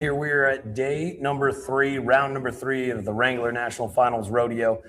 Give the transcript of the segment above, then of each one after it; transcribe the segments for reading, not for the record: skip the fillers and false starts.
Here we are at day number 3, round number 3 of the Wrangler National Finals Rodeo.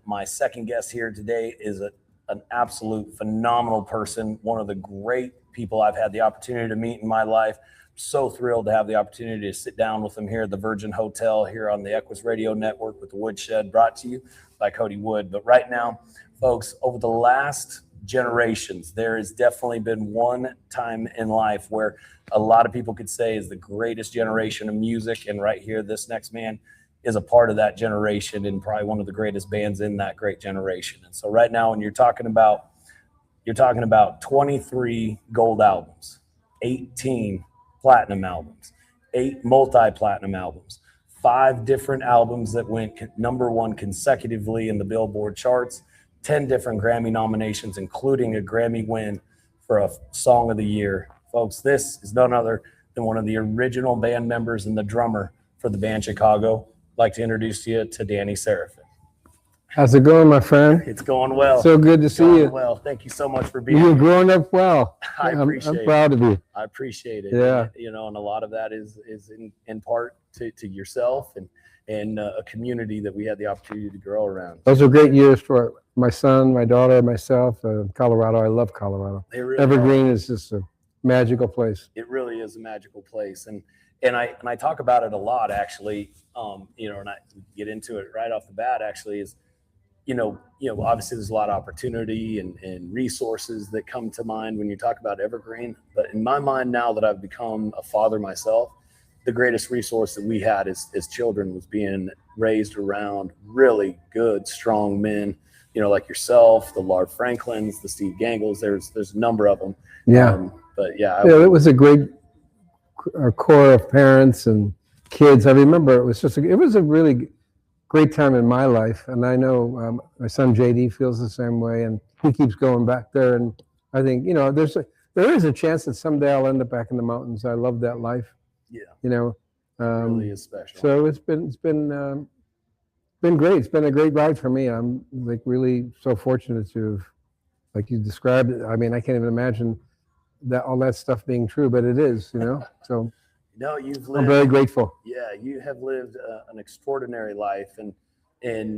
My second guest here today is an absolute phenomenal person, one of the great people I've had the opportunity to meet in my life. So thrilled to have the opportunity to sit down with him here at the Virgin Hotel here on the Equus Radio Network with the Woodshed, brought to you by Cody Wood. But right now, folks, over the last generations, there has definitely been one time in life where a lot of people could say is the greatest generation of music, and right here, this next man is a part of that generation and probably one of the greatest bands in that great generation. And so right now, when you're talking about 23 gold albums, 18 platinum albums, 8 multi-platinum albums, 5 different albums that went #1 consecutively in the Billboard charts, 10 different Grammy nominations, including a Grammy win for a Song of the Year. Folks, this is none other than one of the original band members and the drummer for the band Chicago. I'd like to introduce you to Danny Seraphine. How's it going, my friend? It's going well. So good to see you. Well, thank you so much for being here. You're growing up well. I appreciate it. I'm proud of you. I appreciate it. Yeah. And a lot of that is in part to yourself and a community that we had the opportunity to grow around. Those are great years for my son, my daughter, myself. Colorado, I love Colorado. Really Evergreen is just a magical place. It really is a magical place, and I talk about it a lot, actually. And I get into it right off the bat. Actually, is obviously there's a lot of opportunity and resources that come to mind when you talk about Evergreen. But in my mind, now that I've become a father myself, the greatest resource that we had as children was being raised around really good, strong men, like yourself, the Lard Franklins, the Steve Gangles. There's a number of them. Yeah. But yeah, it was a great core of parents and kids. I remember it was a really great time in my life, and I know my son JD feels the same way, and he keeps going back there. And I think there is a chance that someday I'll end up back in the mountains. I love that life. Yeah. It really is special. So it's been great. It's been a great ride for me. I'm really so fortunate to have, like you described it. I mean, I can't even imagine that all that stuff being true, but it is. So. No, I'm very grateful. Yeah, you have lived an extraordinary life, and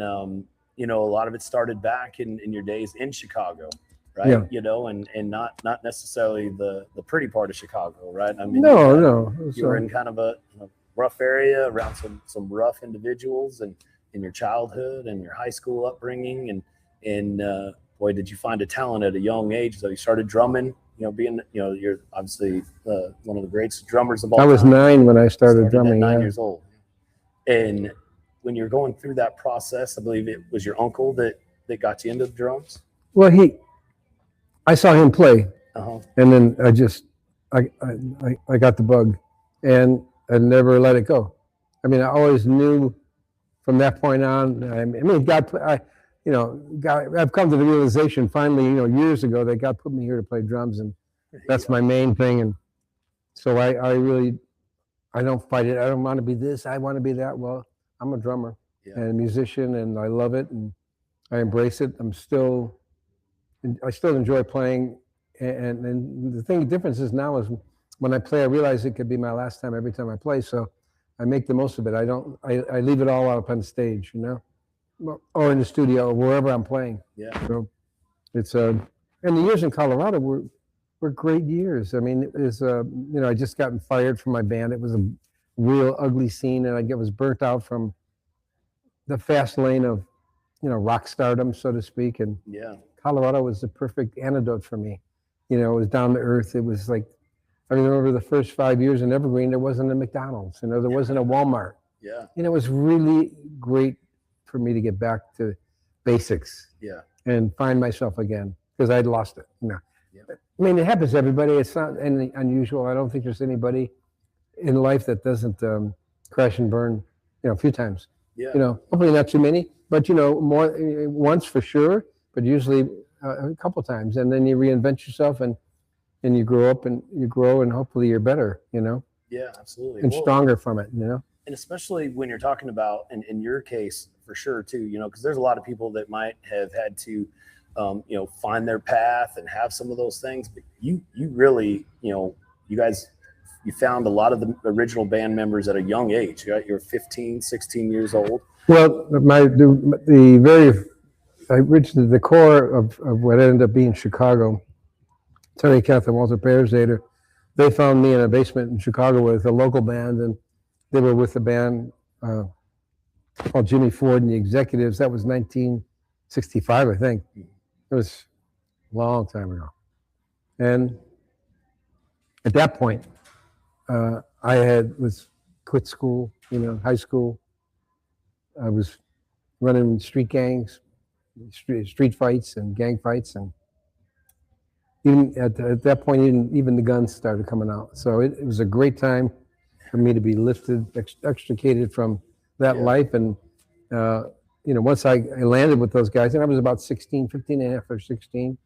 a lot of it started back in your days in Chicago, right? Yeah. And not necessarily the pretty part of Chicago, right? I mean, no. You were in kind of a rough area around some rough individuals, and in your childhood and your high school upbringing, and boy, did you find a talent at a young age. So you started drumming. You're obviously one of the greatest drummers of all time. I was 9 when I started drumming. At 9 years old. And when you're going through that process, I believe it was your uncle that got you into the drums? Well, I saw him play, and then I got the bug, and I never let it go. I mean, I always knew from that point on. I mean, I've come to the realization finally, years ago, that God put me here to play drums, and that's my main thing. And so I don't fight it. I don't want to be this. I want to be that. Well, I'm a drummer and a musician, and I love it, and I embrace it. I still enjoy playing. And the difference is now is when I play, I realize it could be my last time every time I play. So I make the most of it. I leave it all out up on stage, or in the studio, or wherever I'm playing. Yeah. So it's and the years in Colorado were great years. I mean, it was I just gotten fired from my band. It was a real ugly scene, and I was burnt out from the fast lane of rock stardom, so to speak. And Colorado was the perfect antidote for me. It was down to earth. It was like, I remember the first 5 years in Evergreen, there wasn't a McDonald's. There wasn't a Walmart. Yeah. It was really great for me to get back to basics and find myself again, because I'd lost it. I mean, it happens to everybody. It's not unusual. I don't think there's anybody in life that doesn't crash and burn, a few times. Hopefully not too many, but more once for sure, but usually a couple times, and then you reinvent yourself and you grow up and you grow, and hopefully you're better. Yeah, absolutely. And stronger from it. And especially when you're talking about, in your case, for sure too, because there's a lot of people that might have had to, find their path and have some of those things, but you really, you guys you found a lot of the original band members at a young age, right? You're 15, 16 years old. Well, originally the core of what ended up being Chicago, Tony Keth and Walter Pearzader, they found me in a basement in Chicago with a local band, and they were with a band called Jimmy Ford and the Executives. That was 1965, I think. It was a long time ago. And at that point, I was quit school, high school. I was running street gangs, street fights and gang fights, and even at that point, even the guns started coming out. So it was a great time for me to be lifted, extricated from that life. And once I landed with those guys, and I was about 15 and a half or 16,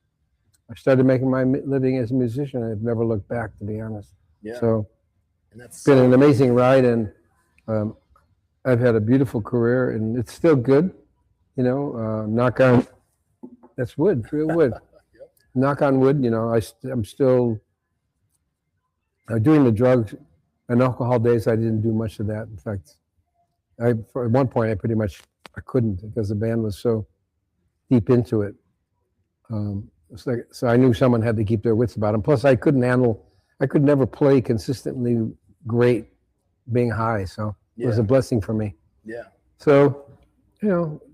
I started making my living as a musician. I've never looked back, to be honest. Yeah. So it's been an amazing ride, and I've had a beautiful career, and it's still good. Knock on, that's wood, real wood. Knock on wood. I'm still doing the drugs and alcohol days. I didn't do much of that. In fact, at one point I couldn't, because the band was so deep into it. So I knew someone had to keep their wits about them. Plus, I could never play consistently great being high. So it was a blessing for me. Yeah. So,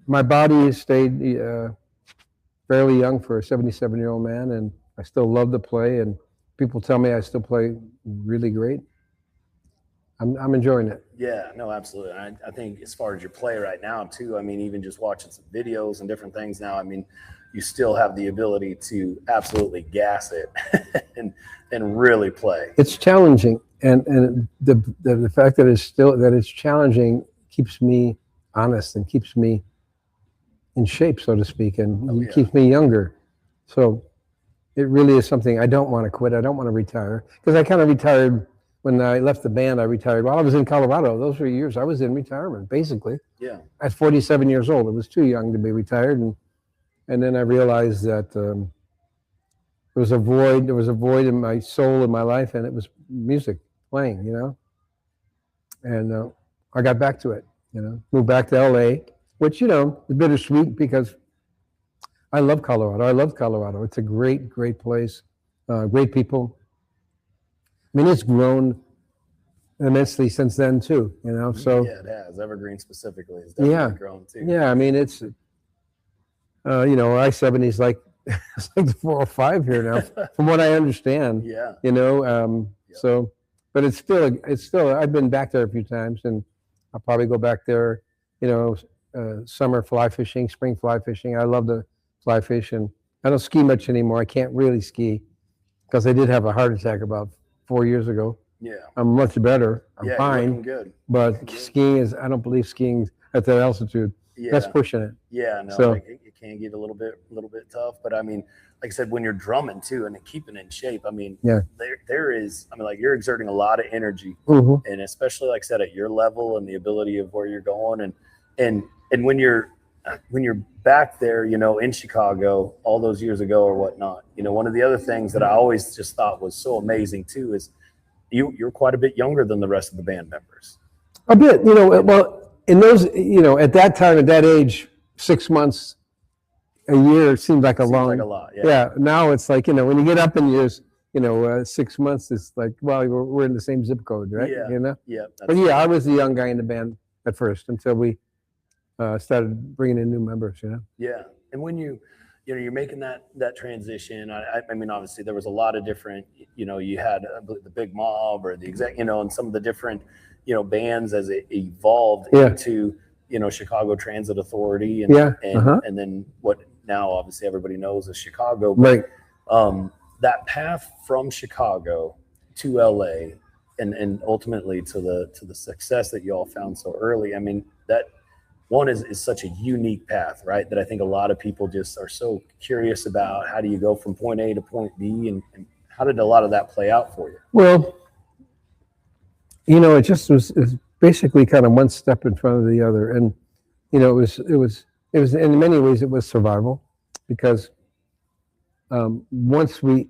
my body has stayed fairly young for a 77-year-old man, and I still love to play, and people tell me I still play really great. I'm enjoying it. Yeah, no, absolutely. I think as far as your play right now too, even just watching some videos and different things now, you still have the ability to absolutely gas it and really play. It's challenging, and the fact that it's challenging keeps me honest and keeps me in shape, so to speak, and keeps me younger. So it really is something I don't want to quit. I don't want to retire, because I kind of retired when I left the band. I retired while I was in Colorado. Those were years I was in retirement, basically. Yeah. At 47 years old, I was too young to be retired, and then I realized that there was a void. There was a void in my soul, in my life, and it was music, playing. And I got back to it. Moved back to LA, which is bittersweet, because I love Colorado. I love Colorado. It's a great, great place. Great people. It's grown immensely since then too. So yeah, it has. Evergreen specifically has definitely grown too. Yeah, it's I-70 is like it's like the 405 here now, from what I understand. Yeah. So, but it's still. I've been back there a few times, and I'll probably go back there. Summer fly fishing, spring fly fishing. I love to fly fish, and I don't ski much anymore. I can't really ski because I did have a heart attack about 4 years ago. Yeah. I'm much better. I'm fine. Looking good. But skiing is, I don't believe skiing at that altitude. Yeah. That's pushing it. Yeah, no, So, it can get a little bit tough. But like I said, when you're drumming too and keeping in shape, there is, you're exerting a lot of energy, and especially like I said, at your level and the ability of where you're going, and when you're back there, in Chicago all those years ago or whatnot, one of the other things that I always just thought was so amazing too is you're quite a bit younger than the rest of the band members. A bit, well, in those, at that time, at that age, 6 months, a year seemed like a lot. Yeah. Now it's like, when you get up in years, 6 months, it's like, well, we're in the same zip code, right? Yeah. Yeah. But I was the young guy in the band at first until we started bringing in new members. Yeah. And when you're making that transition, obviously there was a lot of different, you had the Big Mob or the Exec, and some of the different, bands as it evolved into, Chicago Transit Authority and then what now obviously everybody knows is Chicago. But, right. That path from Chicago to LA and ultimately to the success that you all found so early. That one is such a unique path, right? That I think a lot of people just are so curious about. How do you go from point A to point B, and how did a lot of that play out for you? Well, it just was basically kind of one step in front of the other, and it was in many ways it was survival, because once we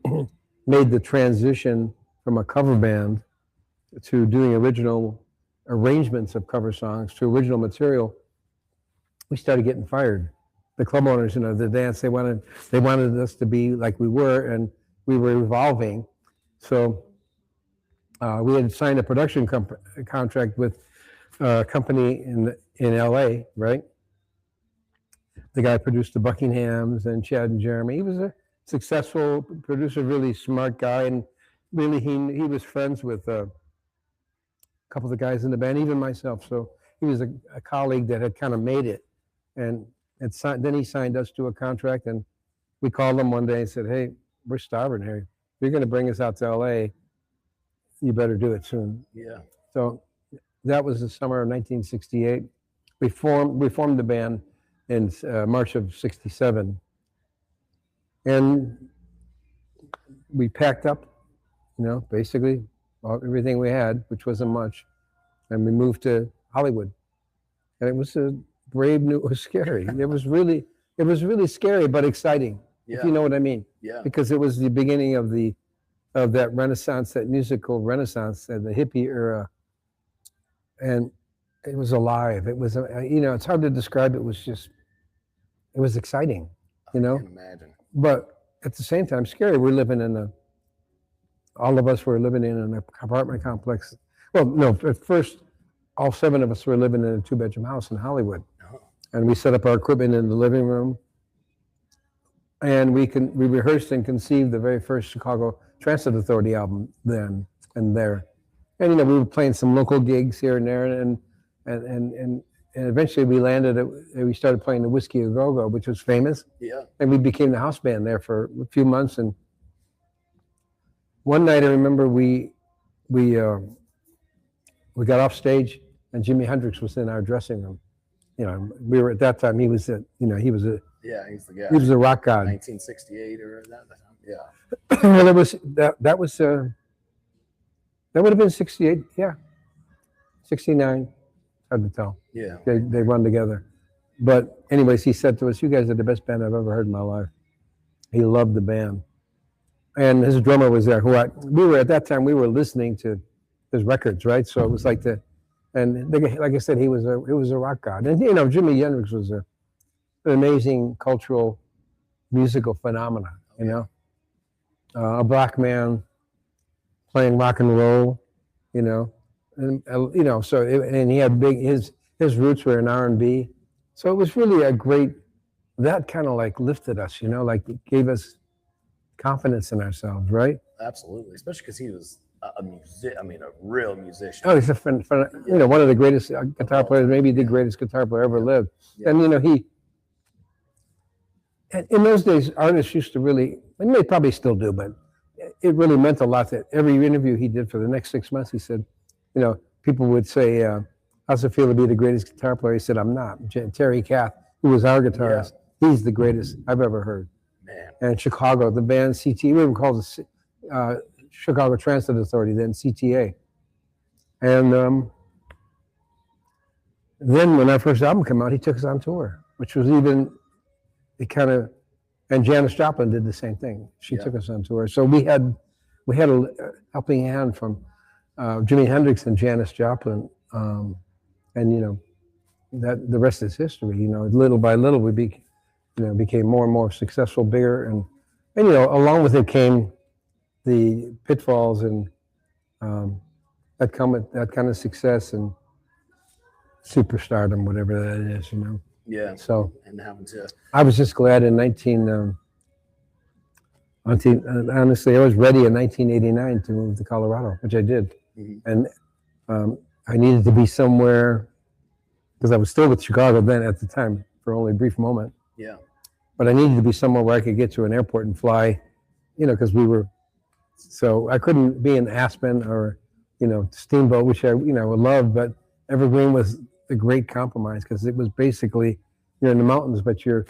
made the transition from a cover band to doing original arrangements of cover songs, to original material, we started getting fired. The club owners, the dance, they wanted us to be like we were, and we were evolving. So we had signed a production contract with a company in LA, right? The guy produced the Buckinghams and Chad and Jeremy. He was a successful producer, really smart guy, and really he was friends with a couple of the guys in the band, even myself. So he was a colleague that had kind of made it, and then he signed us to a contract, and we called him one day and said, "Hey, we're starving here. If you're going to bring us out to LA, you better do it soon." Yeah. So that was the summer of 1968. We formed the band in March of '67, and we packed up, basically everything we had, which wasn't much, and we moved to Hollywood. And it was a brave new. It was scary. It was really scary, but exciting. Yeah. If you know what I mean. Yeah. Because it was the beginning of that Renaissance, that musical Renaissance, and the hippie era, and it was alive. It was, it's hard to describe. It was exciting, I can imagine. But at the same time, scary. All of us were living in an apartment complex. Well, no, at first, all 7 of us were living in a 2-bedroom house in Hollywood. Oh. And we set up our equipment in the living room. And we rehearsed and conceived the very first Chicago Transit Authority album then and there. And, we were playing some local gigs here and there. And eventually we started playing the Whiskey A Go-Go, which was famous. Yeah. And we became the house band there for a few months. And one night I remember we got off stage, and Jimi Hendrix was in our dressing room. We were at that time. He was he was a rock god. 1968 or that time. Yeah. Well, that would have been 68. Yeah, 69. Hard to tell. Yeah. They run together. But anyways, he said to us, "You guys are the best band I've ever heard in my life." He loved the band, and his drummer was there. At that time we were listening to his records, right? So it was like like I said, he was a rock god, and Jimi Hendrix was an amazing cultural, musical phenomenon. A black man playing rock and roll, and so and he had his roots were in R&B, so it was really that kind of like lifted us, like it gave us confidence in ourselves, right? Absolutely, especially because he was a real musician. Oh, he's one of the greatest guitar players, maybe the greatest guitar player ever lived. Yeah. And in those days, artists used to really, and they probably still do, but it really meant a lot that every interview he did for the next 6 months, he said, people would say, "How's it feel to be the greatest guitar player?" He said, "I'm not." Terry Kath, who was our guitarist, he's the greatest I've ever heard. Man. And Chicago, the band CTA, we were called the Chicago Transit Authority, then CTA. And then when our first album came out, he took us on tour, which was and Janis Joplin did the same thing. She took us on tour. So we had a helping hand from Jimi Hendrix and Janis Joplin. And that the rest is history. Little by little we became more and more successful, bigger, and along with it came the pitfalls and that come with that kind of success and superstardom, whatever that is, Yeah. So and having to. I was just glad in honestly, I was ready in 1989 to move to Colorado, which I did, and I needed to be somewhere because I was still with Chicago then at the time for only a brief moment. Yeah. But I needed to be somewhere where I could get to an airport and fly, because so I couldn't be in Aspen or, Steamboat, which I, would love, but Evergreen was a great compromise because it was basically, you're in the mountains, but you're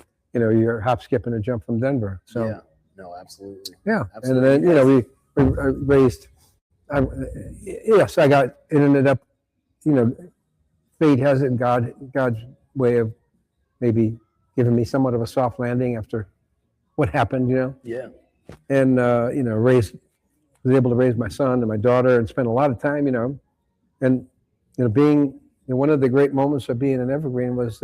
hop, skip, and a jump from Denver. So yeah, no, absolutely. Yeah. Absolutely. And then, we raised, so it ended up, fate has it, God's way of maybe giving me somewhat of a soft landing after what happened, Yeah. and, raised was able to raise my son and my daughter and spend a lot of time, and being one of the great moments of being an Evergreen was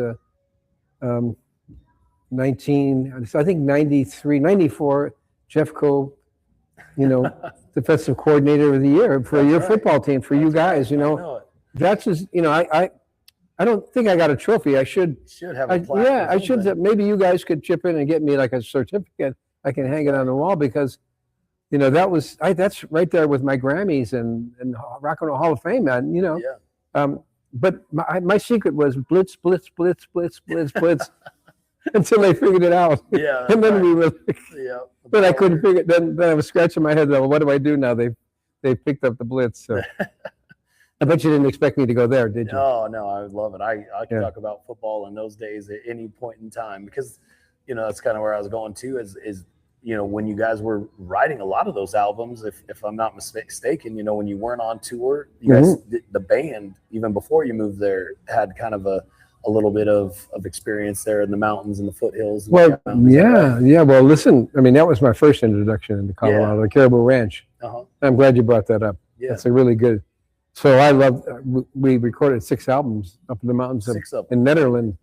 93, 94, Jeff Coe, defensive coordinator of the year for your football team, for you guys, that's just, I don't think I got a trophy. I should have a plaque. Yeah, I should. Maybe you guys could chip in and get me like a certificate. I can hang it on the wall because, that's right there with my Grammys and Rock and Roll Hall of Fame, man. But my secret was blitz, blitz, blitz, blitz, blitz, blitz, until they figured it out. Yeah. And then we were like, but I couldn't figure it. Then I was scratching my head. Well, what do I do now? They picked up the blitz. So. I bet you didn't expect me to go there, did you? No, I would love it. I can talk about football in those days at any point in time because, that's kind of where I was going to is when you guys were writing a lot of those albums, if I'm not mistaken, when you weren't on tour, you guys, the band, even before you moved there, had kind of a little bit of experience there in the mountains and the foothills. Well, yeah. Well, listen, that was my first introduction into Colorado, the Caribou Ranch. I'm glad you brought that up. Yeah. That's a really good. So I love. We recorded 6 albums up in the mountains in Netherland,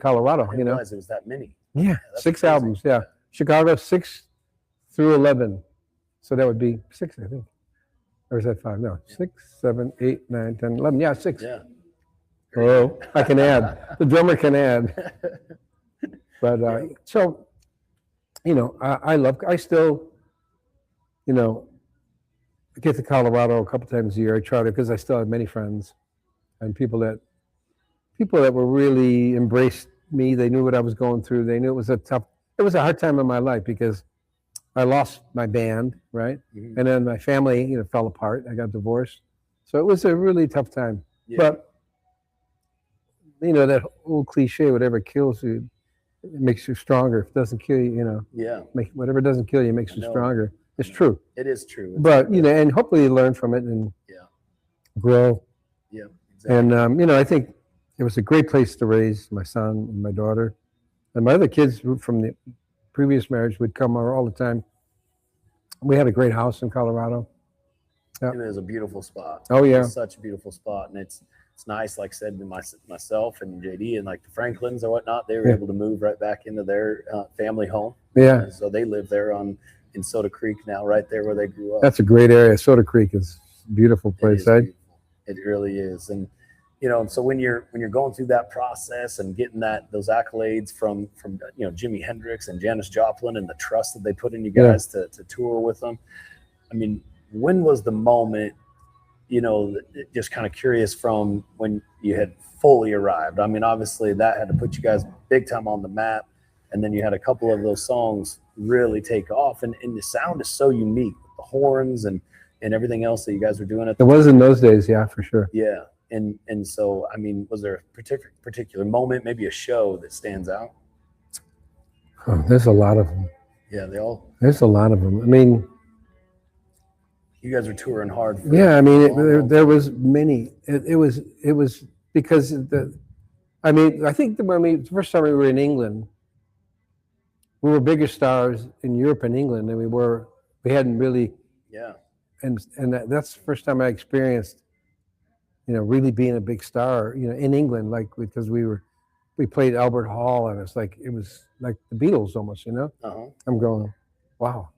Colorado. I didn't realize it was that many. Yeah, 6 crazy. Albums. Yeah, Chicago 6 through 11. So that would be 6, I think. Or is that 5? No, 6, 7, 8, 9, 10, 11. Yeah, 6. Yeah. Oh, I can add. The drummer can add. But so, I still, I get to Colorado a couple times a year. I try to, because I still have many friends and people that were really embraced me. They knew what I was going through. They knew it was a hard time in my life because I lost my band, right? Mm-hmm. And then my family, fell apart. I got divorced. So it was a really tough time. Yeah. But, that old cliche, whatever kills you, it makes you stronger. If it doesn't kill you, whatever doesn't kill you makes you stronger. It's true. It is true. But, and hopefully you learn from it and grow. Yeah, exactly. And, I think it was a great place to raise my son and my daughter. And my other kids from the previous marriage would come over all the time. We had a great house in Colorado. It was a beautiful spot. Oh, yeah. It's such a beautiful spot. And it's nice, like I said, to myself and JD and like the Franklins or whatnot, they were able to move right back into their family home. Yeah. So they live there in Soda Creek now, right there where they grew up. That's a great area. Soda Creek is a beautiful place. It really is. And and so when you're going through that process and getting those accolades from Jimi Hendrix and Janis Joplin and the trust that they put in you guys to tour with them, when was the moment, just kind of curious from when you had fully arrived? Obviously that had to put you guys big time on the map, and then you had a couple of those songs really take off, and the sound is so unique with the horns and everything else that you guys were doing. It was in those days, yeah, for sure. Yeah, and so was there a particular moment, maybe a show that stands out? Oh, there's a lot of them. Yeah, there's a lot of them. You guys were touring hard. There was many. It was because I think that when the first time we were in England, we were bigger stars in Europe and England than we hadn't really. Yeah. And that's the first time I experienced, really being a big star, in England, because we played Albert Hall, and it was like the Beatles almost, Uh-huh. I'm going, wow.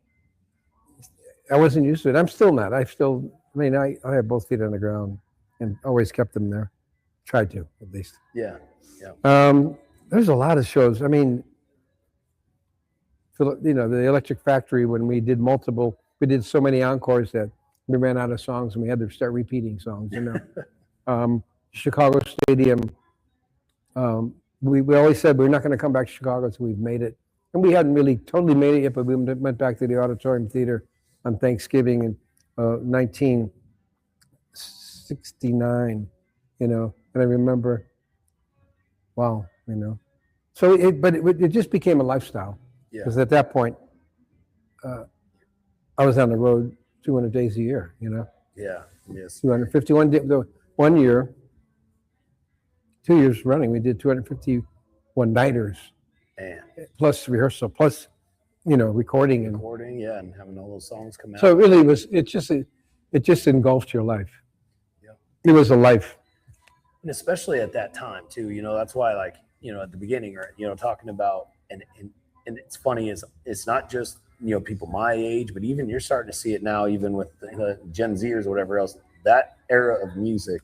I wasn't used to it. I'm still not. I have both feet on the ground and always kept them there. Tried to, at least. Yeah. Yeah. There's a lot of shows. The Electric Factory, when we did so many encores that we ran out of songs and we had to start repeating songs, Chicago Stadium. We always said we're not going to come back to Chicago until we've made it. And we hadn't really totally made it yet, but we went back to the Auditorium Theater on Thanksgiving in 1969, and I remember, wow, So it just became a lifestyle. Because at that point, I was on the road 200 days a year, Yeah, yes. 251 days. 1 year, 2 years running, we did 251 nighters. Man. Plus rehearsal, plus recording and and having all those songs come out. so it really was. It just engulfed your life. Yeah, it was a life, and especially at that time too. That's why, like, at the beginning, or talking about and it's funny is it's not just people my age, but even you're starting to see it now, even with the Gen Zers or whatever else. That era of music,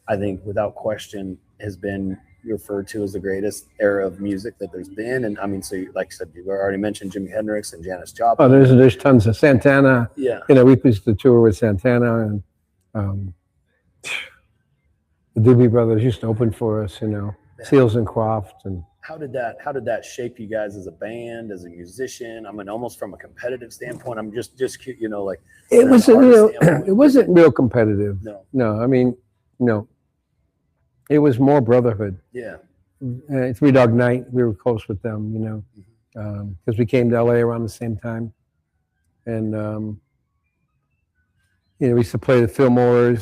I think, without question, has been referred to as the greatest era of music that there's been. And I mean, so like I said, you already mentioned Jimi Hendrix and Janis Joplin. Oh, there's tons of Santana. Yeah, we used to tour with Santana, and the Doobie Brothers used to open for us. Seals and Crofts. And how did that shape you guys as a band, as a musician? I mean, almost from a competitive standpoint. I'm just like it wasn't real competitive. No, I mean, no. It was more brotherhood. Yeah. Three Dog Night, we were close with them, because we came to LA around the same time, and we used to play the Fillmore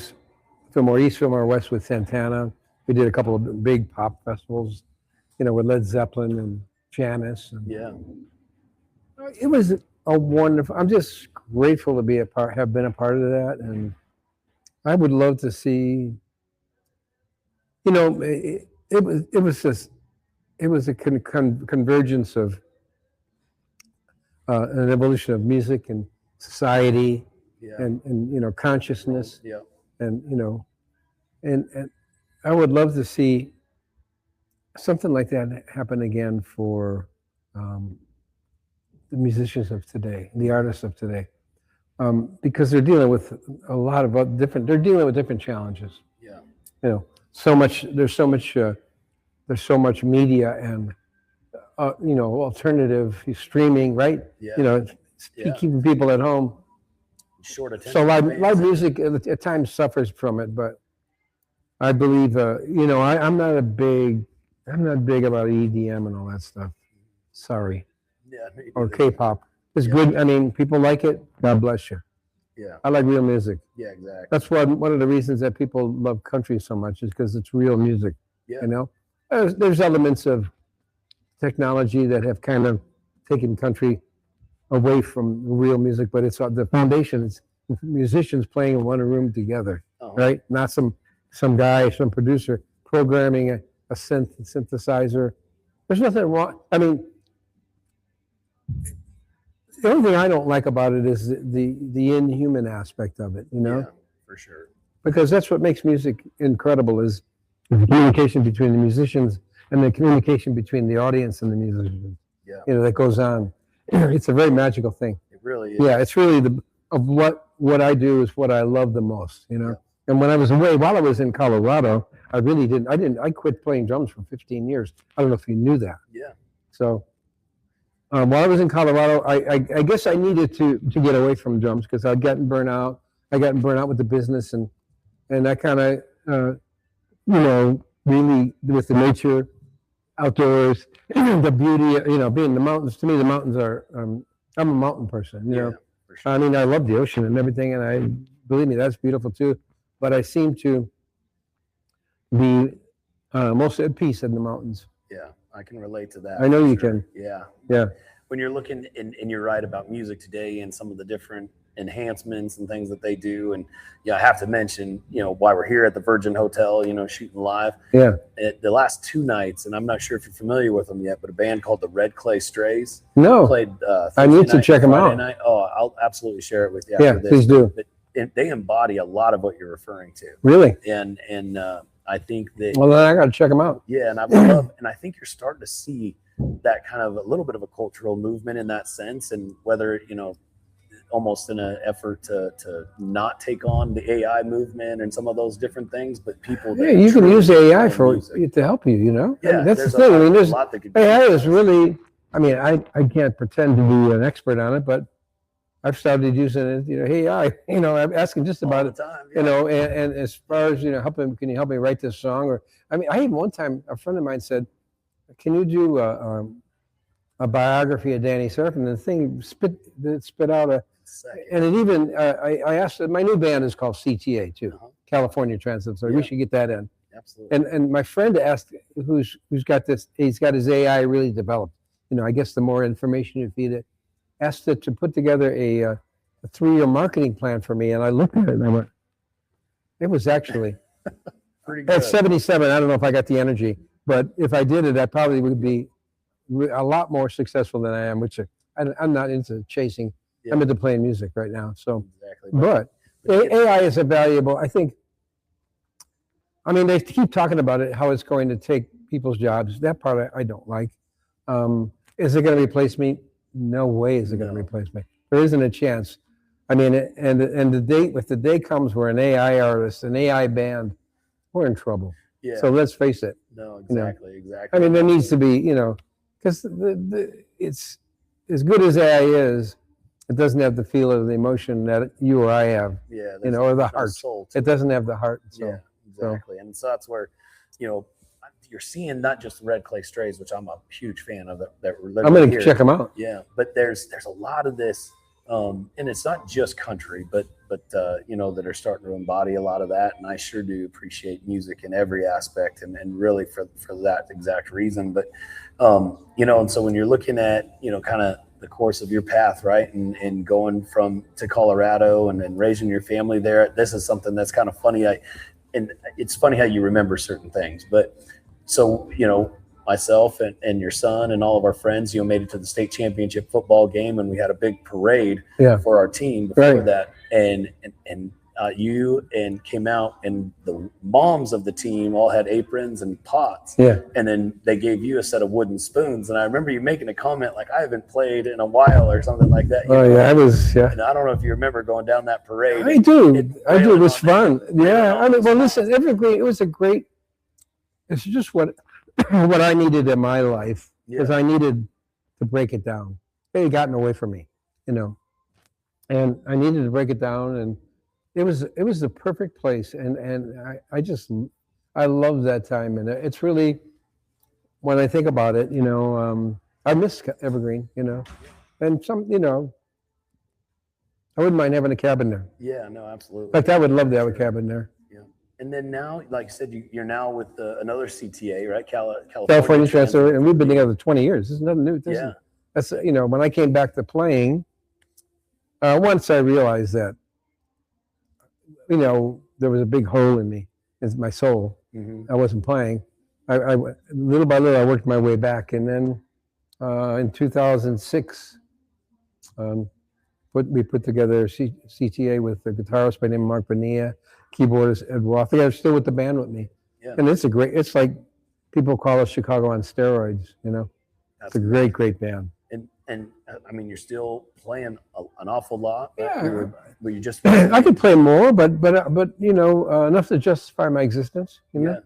East, Fillmore West with Santana. We did a couple of big pop festivals, with Led Zeppelin and Janis. And yeah. It was a wonderful. I'm just grateful to have been a part of that, and I would love to see. It was a convergence of an evolution of music and society, and consciousness, and and I would love to see something like that happen again for the musicians of today, the artists of today, because they're dealing with a lot of different challenges. Yeah. There's so much media and alternative streaming, right? Yeah. Keeping people at home. Short attention. So live music at times suffers from it, but I believe I'm not big about EDM and all that stuff. Sorry. Yeah. Or K-pop. It's good. I mean, people like it. God bless you. Yeah. I like real music. Yeah, exactly. That's one of the reasons that people love country so much, is because it's real music. Yeah. There's elements of technology that have kind of taken country away from real music, but it's the foundation is musicians playing in one room together, right? Not some guy, some producer programming a synthesizer. There's nothing wrong. I mean, the only thing I don't like about it is the inhuman aspect of it, Yeah, for sure. Because that's what makes music incredible, is the communication between the musicians and the communication between the audience and the musicians. Yeah. That goes on. It's a very magical thing. It really is. Yeah, it's really what I do is what I love the most, Yeah. And when I was away, while I was in Colorado, I quit playing drums for 15 years. I don't know if you knew that. Yeah. So while I was in Colorado, I guess I needed to get away from drums because I'd gotten burnt out. I gotten burnt out with the business, and I kind of, really with the nature, outdoors, the beauty, being in the mountains. To me, the mountains are, I'm a mountain person, Yeah, for sure. I mean, I love the ocean and everything, and believe me, that's beautiful too. But I seem to be most at peace in the mountains. Yeah, I can relate to that. I know for you sure. can. Yeah. Yeah. When you're looking, and you're right about music today and some of the different enhancements and things that they do. And I have to mention, why we're here at the Virgin Hotel, shooting live. Yeah. The last two nights, and I'm not sure if you're familiar with them yet, but a band called the Red Clay Strays. No. Played. I need to check them out. Night. Oh, I'll absolutely share it with you. Yeah, please do. But they embody a lot of what you're referring to. Really? And I think that. Well, then I got to check them out. Yeah, and I think you're starting to see that kind of a little bit of a cultural movement in that sense, and whether almost in an effort to not take on the AI movement and some of those different things, but people. Yeah, you can use AI to help you. Yeah, that's the thing. I mean, there's lot that could AI is really. I mean, I can't pretend to be an expert on it, but I've started using it. AI. I'm asking just about it. Time, yeah. And as far as helping, can you help me write this song? Or I mean, I even one time a friend of mine said, "Can you do a biography of Danny Seraphine?" And the thing spit out a. And it even I asked. My new band is called CTA too, California Transit. So we should get that in. Absolutely. And my friend asked, who's got this? He's got his AI really developed. I guess the more information you feed it, asked it to put together a 3-year marketing plan for me, and I looked at it and I went, it was actually Pretty good. at 77. I don't know if I got the energy, but if I did it, I probably would be a lot more successful than I am. Which I'm not into chasing. Yeah. I'm into playing music right now. So, Exactly. but AI is a valuable. I think. I mean, they keep talking about it, how it's going to take people's jobs. That part I don't like. Is it going to replace me? No way is it going to replace me. There isn't a chance. I mean, and the day, if the day comes where an AI artist, an AI band, we're in trouble. Yeah. So let's face it. No, exactly, you know? exactly. I mean, there needs to be, because it's as good as AI is, it doesn't have the feel or the emotion that you or I have. Yeah. Or the heart. Soul it doesn't have the heart and soul. Yeah, exactly. And so that's where, you're seeing not just the Red Clay Strays, which I'm a huge fan of. That I'm going to check them out. Yeah, but there's a lot of this, and it's not just country, but that are starting to embody a lot of that. And I sure do appreciate music in every aspect, and really for that exact reason. But and so when you're looking at kind of the course of your path, right, and going to Colorado and then raising your family there, this is something that's kind of funny. And it's funny how you remember certain things, but so myself and your son and all of our friends, made it to the state championship football game, and we had a big parade for our team before that. And you came out, and the moms of the team all had aprons and pots. Yeah. And then they gave you a set of wooden spoons. And I remember you making a comment like, I haven't played in a while or something like that. I was, And I don't know if you remember going down that parade. I do. It was fun. Yeah. I mean, well, listen, it was a great, it's just what I needed in my life, because I needed to break it down. It had gotten away from me, and I needed to break it down, and it was the perfect place, and I love that time, and it's really, when I think about it, I miss Evergreen, and I wouldn't mind having a cabin there. Yeah, no, absolutely. In fact, I would love to have a cabin there. And then now, like you said, you're now with another CTA, right? California Transfer, and we've been together 20 years. This is nothing new. That's when I came back to playing, once I realized that, there was a big hole in me, in my soul. Mm-hmm. I wasn't playing. I little by little, I worked my way back, and then in 2006, we put together a CTA with a guitarist by the name of Mark Bonilla, keyboardist Ed Roth. They're still with the band with me. Yeah. And it's like people call us Chicago on steroids, It's a great band. And I mean, you're still playing an awful lot. Yeah. Were you just I could play more, but enough to justify my existence, Yeah.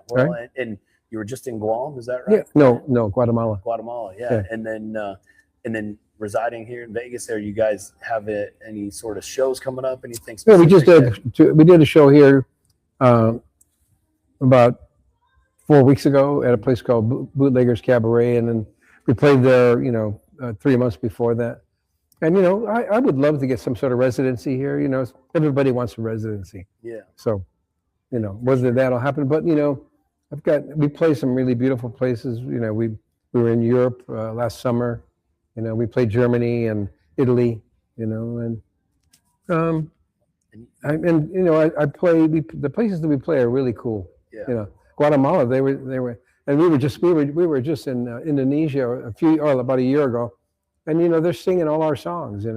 Well, right? and you were just in Guam, is that right? Yeah. No, Guatemala. Yeah. And then residing here in Vegas, there, you guys have any sort of shows coming up? Anything specific? Yeah, we did a show here about 4 weeks ago at a place called Bootleggers Cabaret, and then we played there 3 months before that. And I would love to get some sort of residency here. Everybody wants a residency. Yeah. So whether that'll happen, but we play some really beautiful places. We were in Europe last summer. We played Germany and Italy, and I play. The places that we play are really cool. Yeah. Guatemala, they were, and we were just in Indonesia about a year ago, and they're singing all our songs. I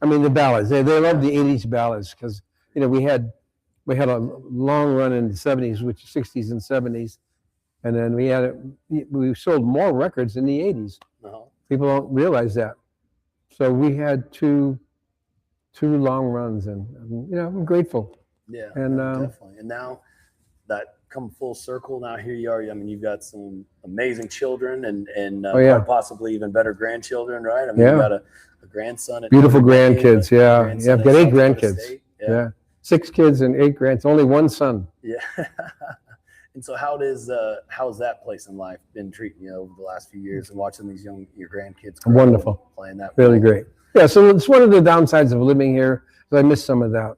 mean the ballads. They love the '80s ballads, because we had a long run in the '70s, which 60s and '70s, and then we sold more records in the '80s. Uh-huh. People don't realize that. So we had two long runs, and I'm grateful. Yeah, and definitely. And now that come full circle, now here you are. I mean, you've got some amazing children, and quite possibly even better grandchildren, right? I mean, you've got a grandson. Beautiful grandkids, yeah. I've got 8 grandkids. Yeah. 6 kids and 8 grands. Only 1 son. Yeah. And so how's that place in life been treating you over the last few years, and watching your grandkids grow? Wonderful. Playing that really role? Great. Yeah, so it's one of the downsides of living here, I miss some of that.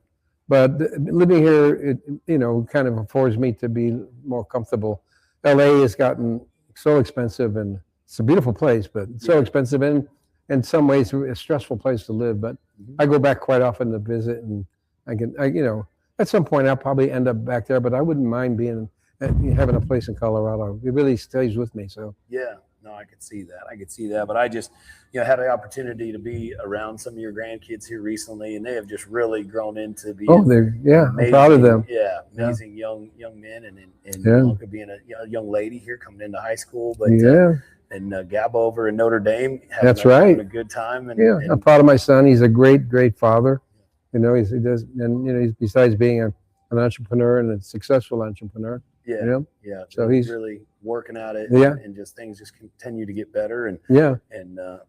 But living here, it kind of affords me to be more comfortable. LA has gotten so expensive, and it's a beautiful place, but it's so expensive, and in some ways a stressful place to live, but I go back quite often to visit, and at some point I'll probably end up back there, but I wouldn't mind having a place in Colorado. It really stays with me. So yeah, no, I could see that. But I just, had the opportunity to be around some of your grandkids here recently, and they have just really grown into being. Oh, I'm proud of them. Yeah, amazing young men, and Uncle being a young lady here coming into high school, but and Gab over in Notre Dame. Having a good time. And I'm proud of my son. He's a great father. He does, and he's, besides being an entrepreneur and a successful entrepreneur. Yeah. So he's really working at it. And just things just continue to get better. And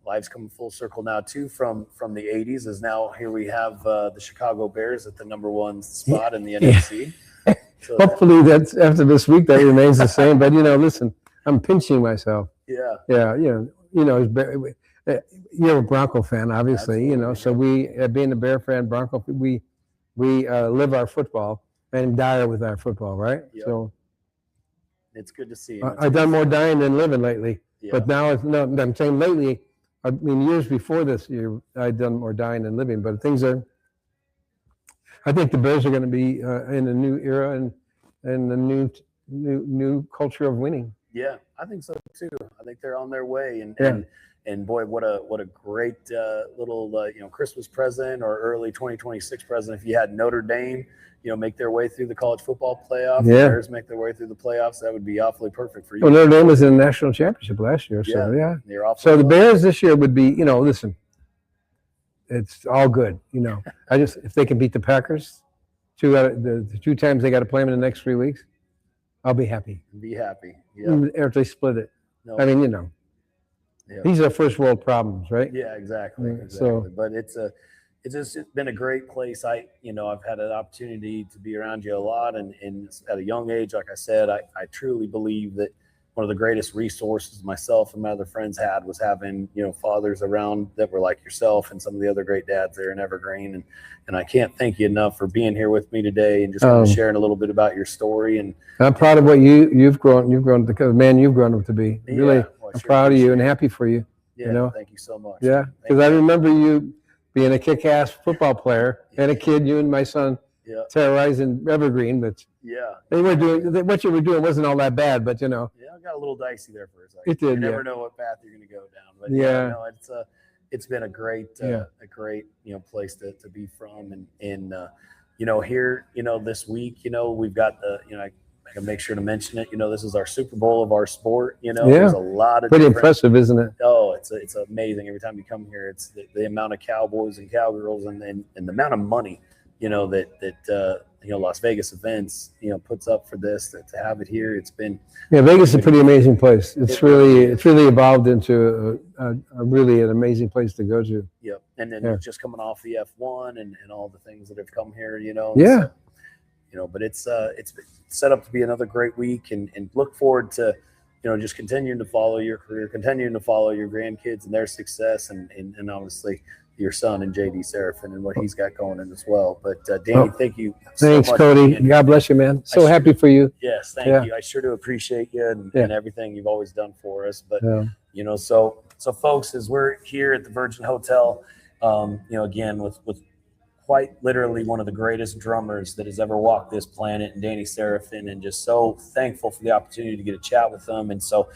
life's coming full circle now too from the 80s. As now here we have the Chicago Bears at the #1 spot in the NFC. So hopefully that's after this week that remains the same. But listen, I'm pinching myself. Yeah. You're a Bronco fan, obviously. Absolutely, so we, being a Bear fan, Bronco, we live our football and die with our football, right? Yep. So it's good to see. I've done more dying than living lately, but now I'm saying lately. I mean, years before this year, I'd done more dying than living. But things are. I think the Bears are going to be in a new era and a new culture of winning. Yeah, I think so too. I think they're on their way, and boy, what a great little Christmas present or early 2026 present if you had Notre Dame, make their way through the college football playoff. The Bears make their way through the playoffs. That would be awfully perfect for you. Well, Notre Dame was in the national championship last year, so So the Bears this year would be, listen, it's all good. If they can beat the Packers, the 2 times they got to play them in the next 3 weeks, I'll be happy. Be happy. Yeah. If they split it. No. I mean, these are first world problems, right? Yeah, exactly. So, but it's been a great place. I've had an opportunity to be around you a lot, and at a young age, like I said, I truly believe that one of the greatest resources myself and my other friends had was having, fathers around that were like yourself and some of the other great dads there in Evergreen. And I can't thank you enough for being here with me today and just sharing a little bit about your story. And I'm proud of what you've grown to the man you've grown up to be. Really, I'm proud of you and happy for you. Yeah, thank you so much. Yeah, because I remember you being a kick-ass football player and a kid, you and my son terrorizing Evergreen, but they were doing what you were doing wasn't all that bad, but it got a little dicey there for a second. It did. You never know what path you're going to go down, but it's been a great place to be from, and here this week we've got I can make sure to mention it. This is our Super Bowl of our sport. There's a lot of pretty impressive, isn't it? Oh, it's amazing every time you come here. It's the amount of cowboys and cowgirls and the amount of money that Las Vegas events puts up for this to have it here. It's been Vegas is a pretty amazing place. It's really evolved into a really an amazing place to go to. Yep, and then just coming off the F1 and all the things that have come here. But it's set up to be another great week, and look forward to just continuing to follow your career, continuing to follow your grandkids and their success, and obviously your son and JD Seraphine and what he's got going in as well. But Danny, thank you so much. Thanks, Cody. God bless you, man. So happy for you. Yes, thank you. I sure do appreciate you and everything you've always done for us. But so folks, as we're here at the Virgin Hotel, again with quite literally one of the greatest drummers that has ever walked this planet, and Danny Seraphine, and just so thankful for the opportunity to get a chat with them. And so,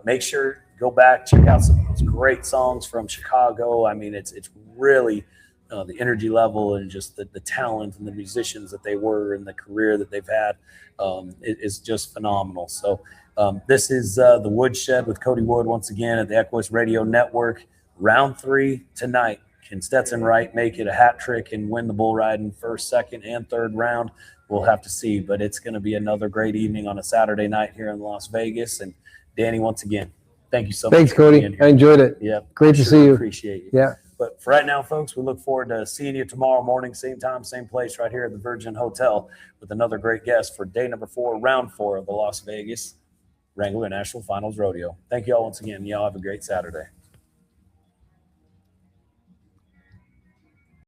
make sure go back, check out some of those great songs from Chicago. I mean, it's really the energy level and just the talent and the musicians that they were and the career that they've had is just phenomenal. So this is the Woodshed with Cody Wood once again at the Equus Radio Network. Round 3 tonight. Can Stetson Wright make it a hat trick and win the bull ride in first, second, and third round? We'll have to see, but it's going to be another great evening on a Saturday night here in Las Vegas. And Danny, once again, thank you so much. Thanks, Cody. I enjoyed it. Yeah. Great to see you. Appreciate you. Yeah. But for right now, folks, we look forward to seeing you tomorrow morning, same time, same place, right here at the Virgin Hotel with another great guest for day number 4, round 4 of the Las Vegas Wrangler National Finals Rodeo. Thank you all once again. Y'all have a great Saturday.